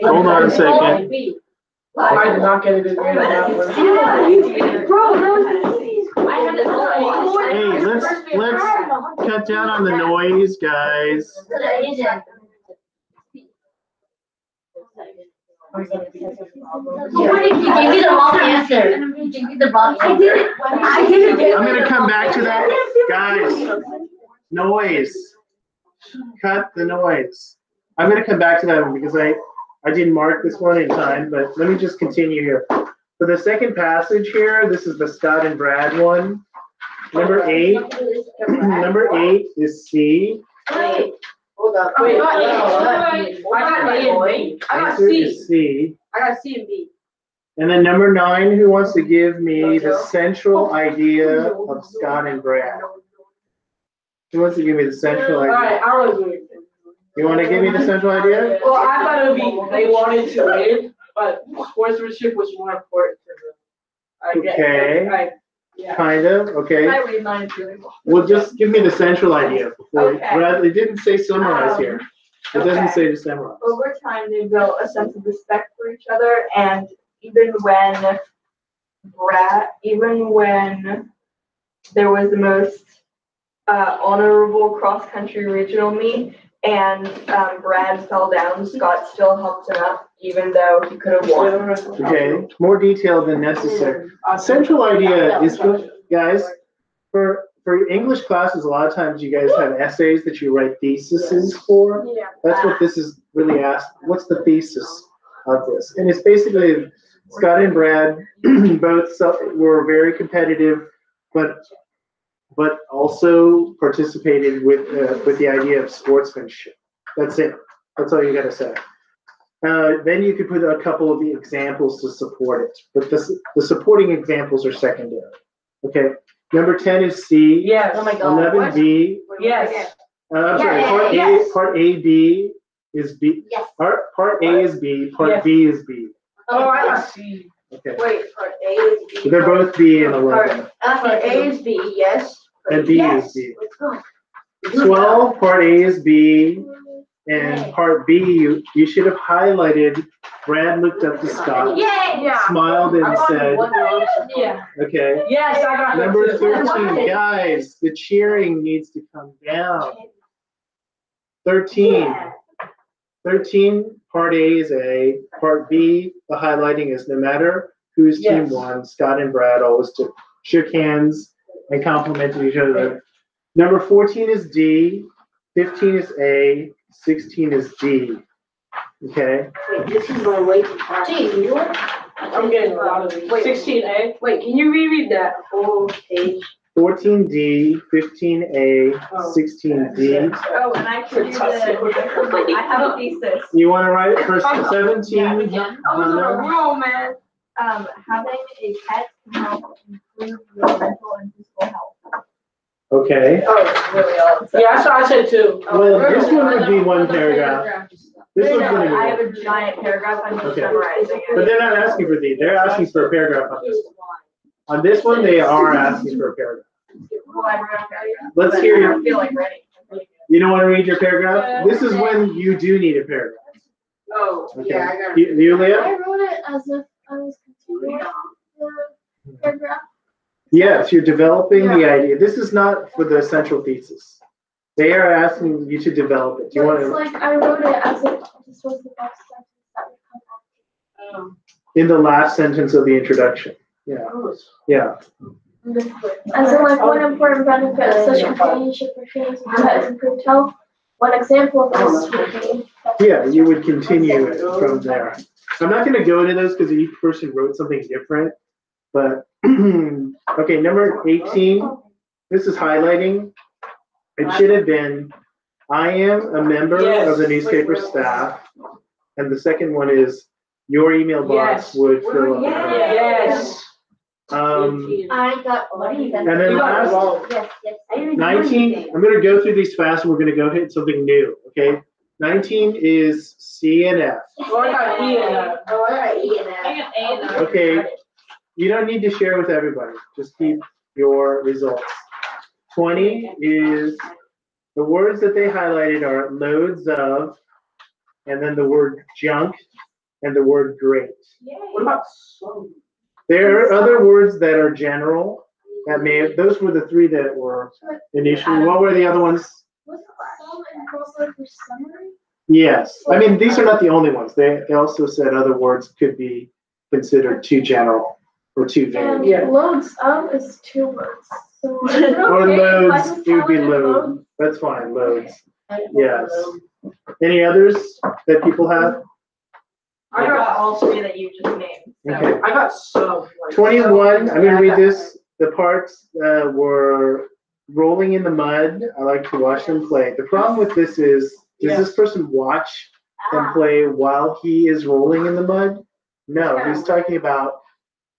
Hold on a second. I did not get it in there. I had it all. Hey, let's cut down on the noise, guys. You gave me the wrong answer. You gave me the wrong answer. I did it. I'm gonna come back to that, guys. Noise. Cut the noise. I'm gonna come back to that one because I didn't mark this one in time, but let me just continue here. For the second passage here, this is the Scott and Brad one. Number 8. Number 8 is C. Hold on. Wait, I got wait, A and B. I got Answer C. is C. I got C and B. And then number 9, who wants to give me the central idea of Scott and Brad? Who wants to give me the central All right, idea? I want to do it. You want to give me the central idea? Well, I thought it would be they wanted to win, but sportsmanship was more important to them. Okay. Yeah. Kind of, okay. I read mine really well. Well, just give me the central idea. Okay. Rather, it didn't say summarize here. It doesn't okay. say to summarize. Over time, they built a sense of respect for each other, and even when there was the most honorable cross-country regional meet, and Brad fell down, Scott still helped him up, even though he could have won. Okay, more detail than necessary. Central idea is, guys, for English classes, a lot of times you guys have essays that you write theses for. Yeah. That's what this is really asked. What's the thesis of this? And it's basically Scott and Brad both were very competitive, but also participated with the idea of sportsmanship. That's it. That's all you got to say. Then you could put a couple of the examples to support it, but the supporting examples are secondary. Okay. Number 10 is C. Yes. Oh my God. 11 B. Yes. I'm sorry. Part A, B is B. Yes. Part A is B. Part Yes. B is B. Oh, I got C. Okay. Wait, part A is B. So they're both B and 11. Part A is B, yes. And B Yes. is B. Let's go. 12, part A is B, and part B, you should have highlighted. Brad looked up to Scott, Yeah. smiled and said, Yeah. okay. Yes, I got that Number too. 13, guys, the cheering needs to come down. 13, part A is A, part B, the highlighting is no matter whose team Yes. won, Scott and Brad always shook hands and complimented each other. Number 14 is D, 15 is A, 16 is D. Okay? Wait, this is going way too fast. Gee, you know what? I'm getting a lot of these. Wait. 16A. Wait, can you reread that whole page? 14D, 15A, 16D. Oh, and I can do I have a thesis. You want to write for 17? I was on a roll, man. Having a pet can help improve your mental and physical health. Okay. Oh, it's really all. Yeah, that's what I said too. Well, this one would be one paragraph. This one's going to I have be. a giant paragraph. I'm just Okay. summarizing But it. they're not asking for D. They're asking for a paragraph on this one. On this one, they are asking for a paragraph. Well, I wrote a paragraph, Let's but hear I you. don't feel like writing. You don't want to read your paragraph? This is when you do need a paragraph. Oh, Okay. yeah, I got it. You, Leah? I wrote it as if I was continuing the paragraph. Yes, you're developing the idea. This is not for the central thesis. They are asking you to develop it. Do you But want it's to, like I wrote it as if this was the next sentence that would come after. in the last sentence of the introduction? Yeah, yeah. As in, like, one important benefit of such companionship or feelings with pet is improved health. One example of this would be. Yeah, you would continue it from there. I'm not going to go into those because each person wrote something different, but, okay, number 18, this is highlighting. It should have been, I am a member of the newspaper staff. And the second one is, your email box Yes. would fill up. Yes. I got one. And then last, Yes, yes. 19, I'm going to go through these fast and we're going to go hit something new, okay? 19 is C and F. Oh, I got E and F. Oh, I got E and F. Okay, you don't need to share with everybody. Just keep your results. 20 is, the words that they highlighted are loads of, and then the word junk, and the word great. What about some? There are other words that are general, that may have, those were the three that were initially, what were the other ones? Was some incorporated for summary? Yes, I mean, these are not the only ones. They also said other words could be considered too general or too vague. And Yeah. loads of is 2 words. So is it Or okay if I loads, just it would be tell load. That's fine, loads. Yes. Any others that people have? I got all three that you just named. So. Okay. I got some. Like, 21, I'm gonna read this. The parts were rolling in the mud. I like to watch them play. The problem with this is Does this person watch and play while he is rolling in the mud? No, he's talking about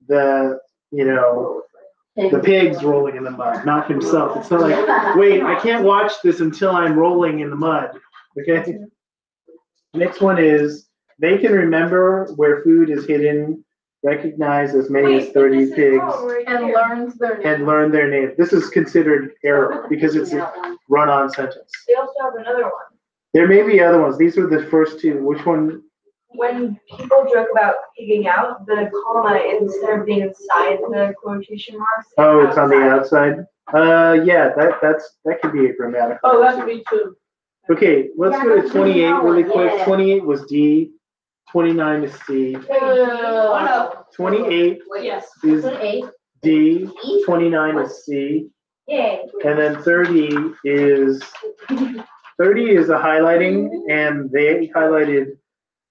the, the pigs rolling in the mud, not himself. It's not like, wait, I can't watch this until I'm rolling in the mud. Okay? Next one is, they can remember where food is hidden, recognize as many as 30 pigs, And learn their name. This is considered error because it's a run-on sentence. They also have another one. There may be other ones. These are the first two. Which one? When people joke about pigging out, the comma, instead of being inside the quotation marks. Oh, it's on the outside? Yeah, that could be a grammatical. Oh, that's me too. Okay, let's go to 28 really quick. 28 was D, 29 is C, 28 Yes. is D, 29 is C, Yay. and then 30 is a highlighting, and they highlighted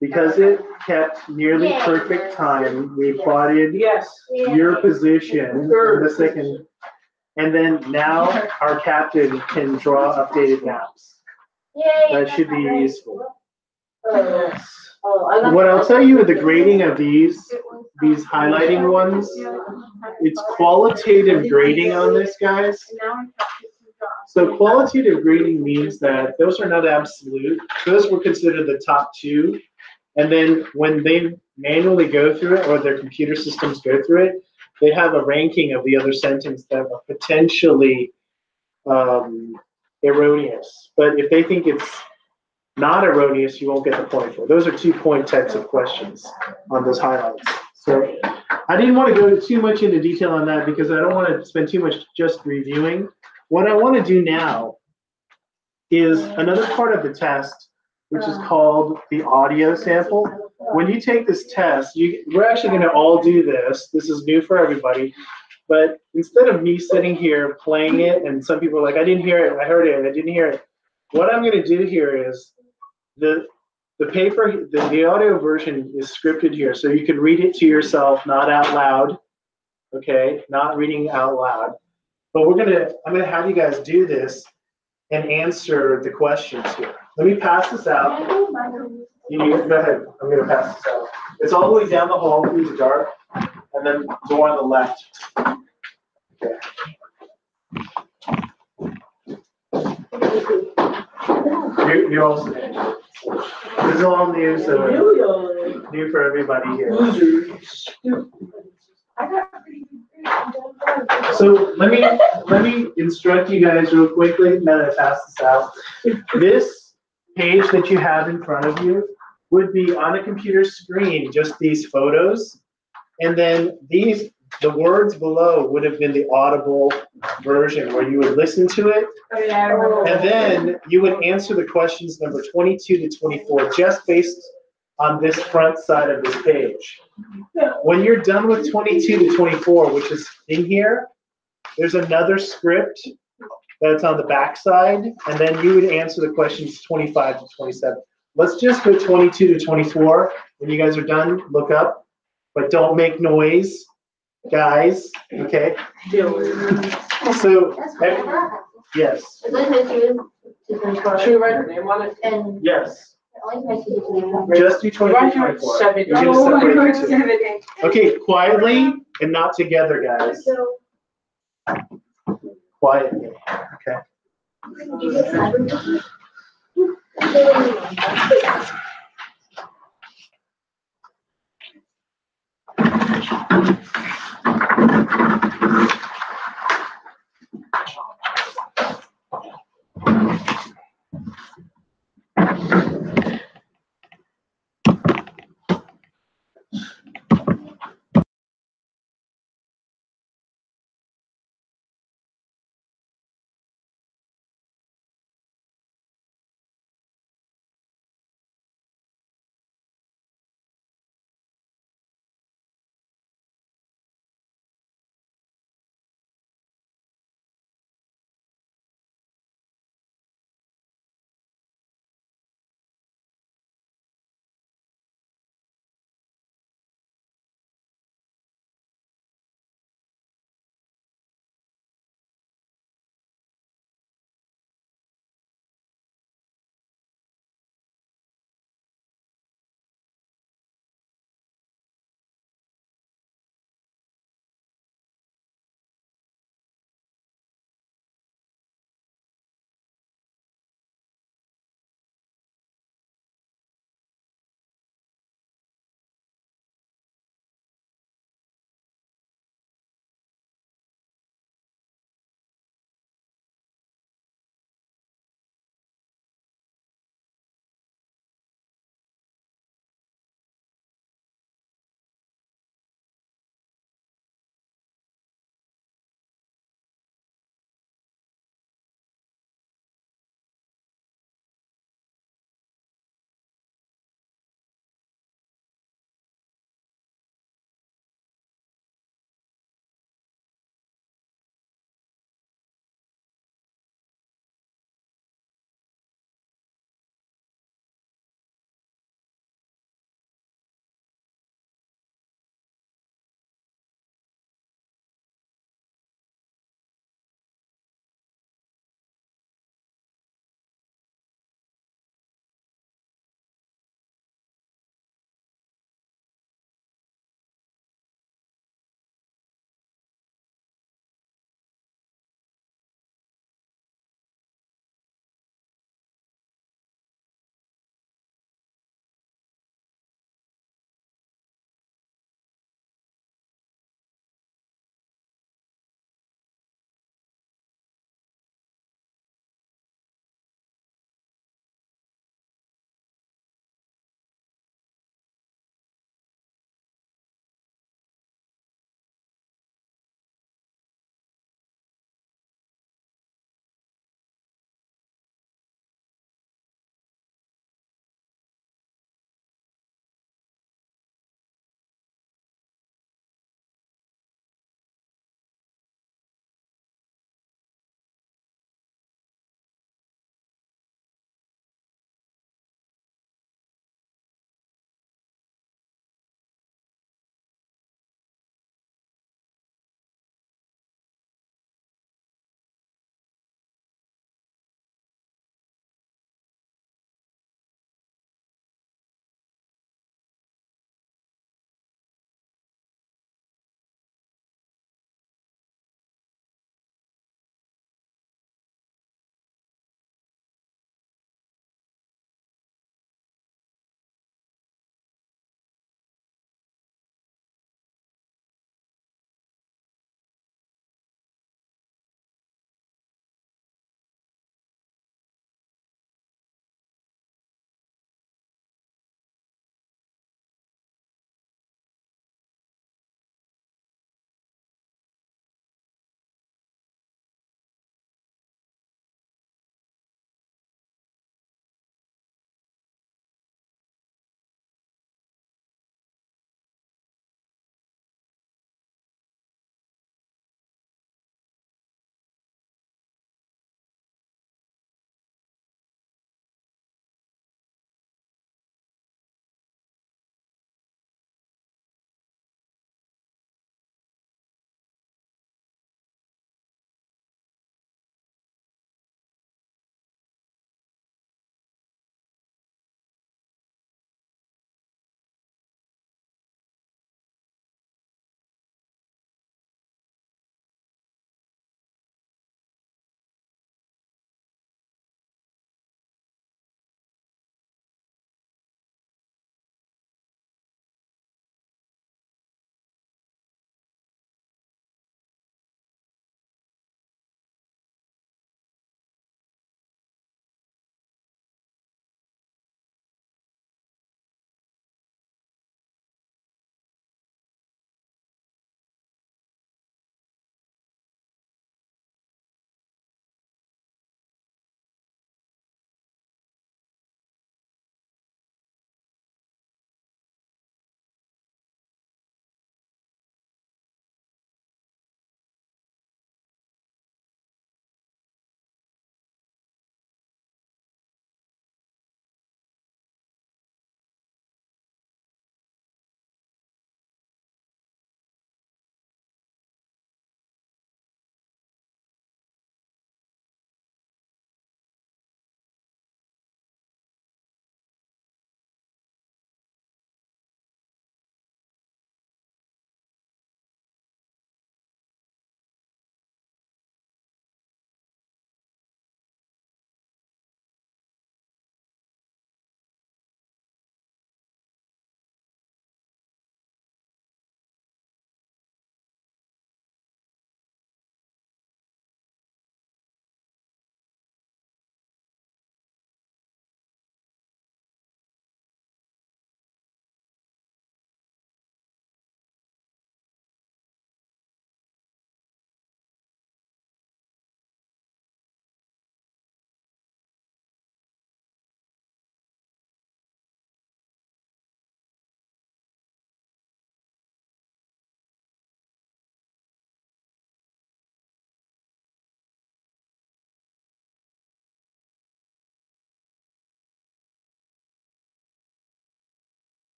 because it kept nearly perfect time. We plotted Yes. your position in the second, and then now our captain can draw updated maps. That should be useful. What I'll tell you with the grading of these highlighting ones, it's qualitative grading on this, guys. So qualitative grading means that those are not absolute. Those were considered the top two. And then when they manually go through it, or their computer systems go through it, they have a ranking of the other sentence that are potentially erroneous. But if they think it's not erroneous, you won't get the point for it. Those are 2-point types of questions on those highlights. So I didn't want to go too much into detail on that because I don't want to spend too much just reviewing. What I want to do now is another part of the test, which is called the audio sample. When you take this test, we're actually going to all do this. This is new for everybody. But instead of me sitting here playing it, and some people are like, I didn't hear it, I heard it, I didn't hear it. What I'm going to do here is the paper, the audio version is scripted here, so you can read it to yourself, not out loud. Okay, not reading out loud. But I'm gonna have you guys do this and answer the questions here. Let me pass this out. Go ahead. I'm gonna pass this out. It's all the way down the hall through the dark, and then door on the left. Okay. You're all sitting. This is all new, so new for everybody here. So let me instruct you guys real quickly now that I pass this out. This page that you have in front of you would be on a computer screen, just these photos, and then the words below would have been the audible version where you would listen to it, and then you would answer the questions number 22 to 24 just based on this front side of this page. When you're done with 22 to 24, which is in here, there's another script that's on the back side, and then you would answer the questions 25 to 27. Let's just go 22 to 24. When you guys are done, look up, but don't make noise, guys, okay? So, yes. Should we write your name on it? Yes. Just do 22 to 24. You're gonna separate the two. Okay, quietly and not together, guys. Quietly, okay?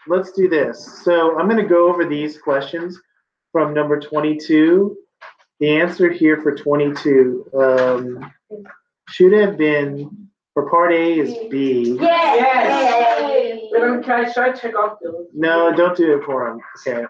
let's do this. So I'm gonna go over these questions from number 22. The answer here for 22 should have been, for part A is B. Yes. Can I try to check off those? No, don't do it for him. Okay.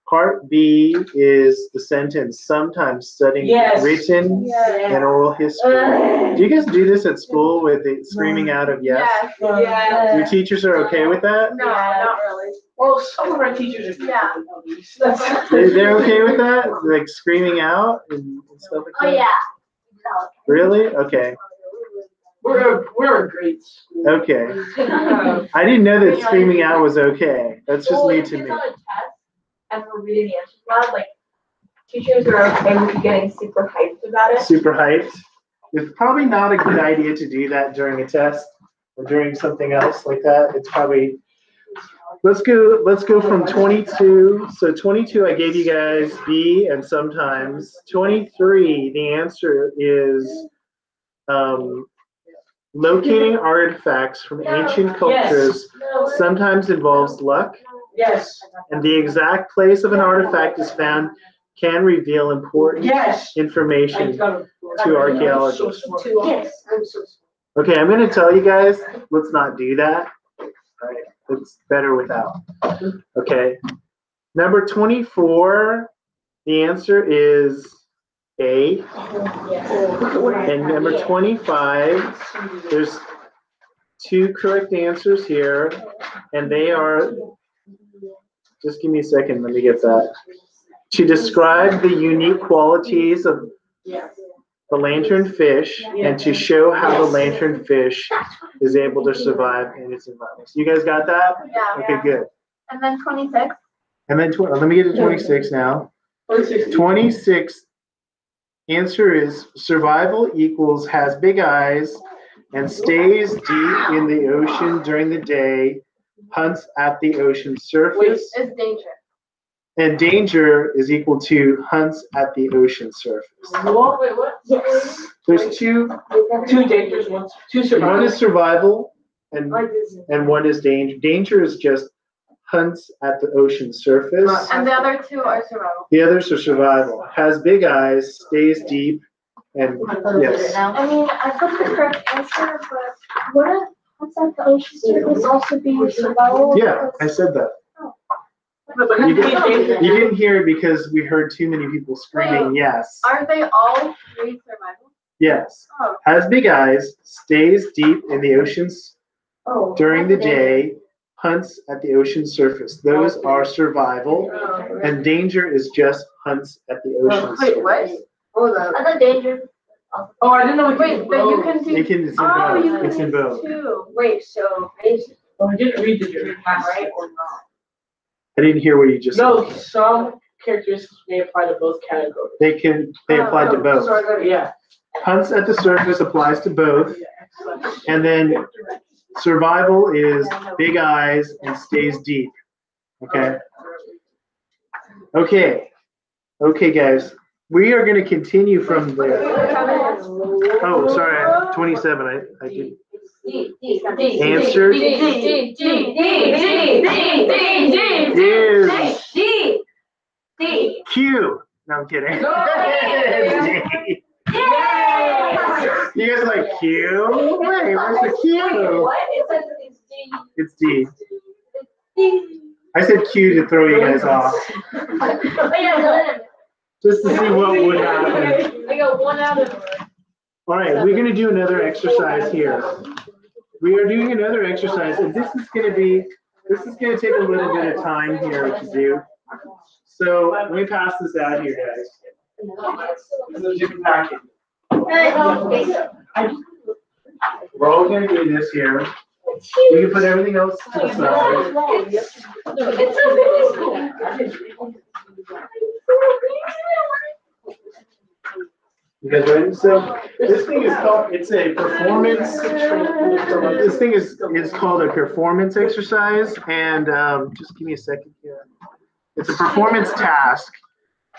Part B is the sentence, sometimes studying written and oral history. Do you guys do this at school with the screaming out of yes? Yes. Your teachers are okay with that? No, not really. Well, some of our teachers are. Yeah. They're okay with that? Like screaming out and stuff like that? Oh, yeah. Really? Okay. We're a great school. Okay. I didn't know that screaming out was okay. That's just new to me. And we're reading the answers aloud, like, teachers are okay with you getting super hyped about it. Super hyped. It's probably not a good idea to do that during a test or during something else like that. It's probably, let's go from 22. So 22, I gave you guys B and sometimes. 23, the answer is locating artifacts from ancient cultures sometimes involves luck. Yes. And the exact place of an artifact is found can reveal important information to archaeologists. Yes. I'm so smart. Okay, I'm going to tell you guys, let's not do that. Right? It's better without. Okay. Number 24, the answer is A. And number 25, there's two correct answers here, and they are, just give me a second, let me get that. To describe the unique qualities of the lanternfish and to show how the lanternfish is able to survive in its environment. So you guys got that? Yeah. Okay, good. And then 26. And then let me get to 26 now. 26, answer is survival equals has big eyes and stays deep in the ocean during the day, hunts at the ocean surface. It's danger. And danger is equal to hunts at the ocean surface. What? Wait, what? Yes. There's two dangers, two survival. One is survival and one is danger. Danger is just hunts at the ocean surface. And the other two are survival. The others are survival. Has big eyes, stays deep, and yes. I mean, I put the correct answer, but wouldn't hunts at the ocean surface also be survival? Yeah, I said that. You didn't hear it because we heard too many people screaming yes. Aren't they all three survival? Yes. Oh. Has big eyes, stays deep in the oceans during the day, hunts at the ocean surface. Those are survival, and danger is just hunts at the ocean surface. Wait, what? Hold on. I thought danger. Oh, I didn't know. Wait, but you can do. It's in you both. It's can in do both. two. Wait, so Oh, I didn't read the jury, right or not? I didn't hear what you just No, said. some characteristics may apply to both categories. They apply to both. Yeah. Hunts at the surface applies to both, and then survival is big eyes and stays deep. Okay. Okay, guys. We are going to continue from there. Oh, sorry, 27. I did. Answer is Q. No, I'm kidding. You guys like Q? Wait, where's the Q? It's D. I said Q to throw you guys off. Just to see what would happen. I got 1 out of. All right, we're going to do another exercise here. We are doing another exercise, and this is going to take a little bit of time here to do. So let me pass this out here, guys. We're all going to do this here. We can put everything else to the side. You guys ready? So this thing is called, it's a performance, this thing is called a performance exercise, and just give me a second here. It's a performance task,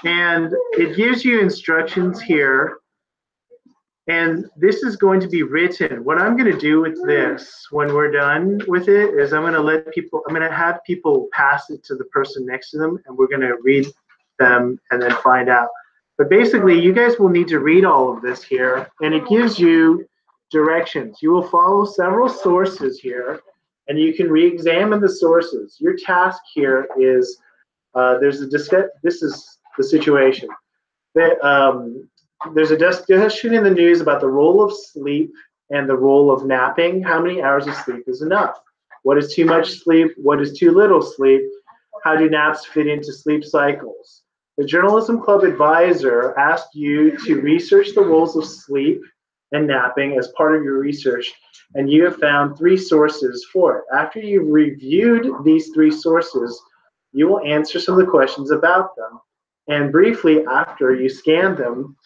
and it gives you instructions here, And this is going to be written. What I'm going to do with this when we're done with it is I'm going to have people pass it to the person next to them, and we're going to read them and then find out. But basically, you guys will need to read all of this here, and it gives you directions. You will follow several sources here, and you can re-examine the sources. Your task here is, this is the situation. There's a discussion in the news about the role of sleep and the role of napping. How many hours of sleep is enough? What is too much sleep? What is too little sleep? How do naps fit into sleep cycles? The Journalism Club advisor asked you to research the roles of sleep and napping as part of your research, and you have found 3 sources for it. After you've reviewed these 3 sources, you will answer some of the questions about them. And briefly, after you scan them,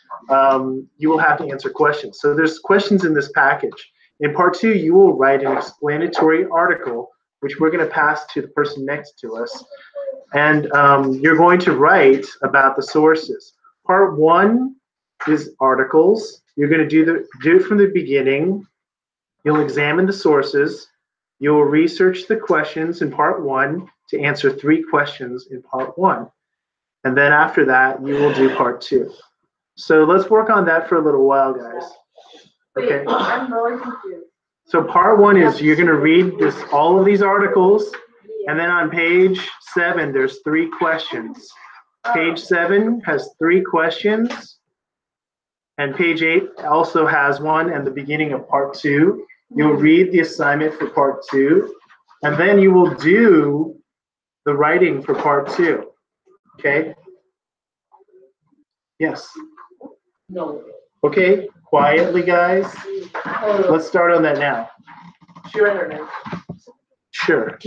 you will have to answer questions. So there's questions in this package. In part 2, you will write an explanatory article, which we're going to pass to the person next to us. And you're going to write about the sources. Part 1 is articles. You're going to do it from the beginning. You'll examine the sources. You will research the questions in part 1 to answer 3 questions in part 1. And then after that, you will do part 2. So let's work on that for a little while, guys. Okay. I'm really confused. So part 1 is you're going to read all of these articles, and then on page 7, there's 3 questions. Page 7 has 3 questions, and page 8 also has one, and the beginning of part 2. You'll read the assignment for part 2, and then you will do the writing for part 2. Okay? Yes. No. Okay, quietly, guys. Let's start on that now. Sure. Sure.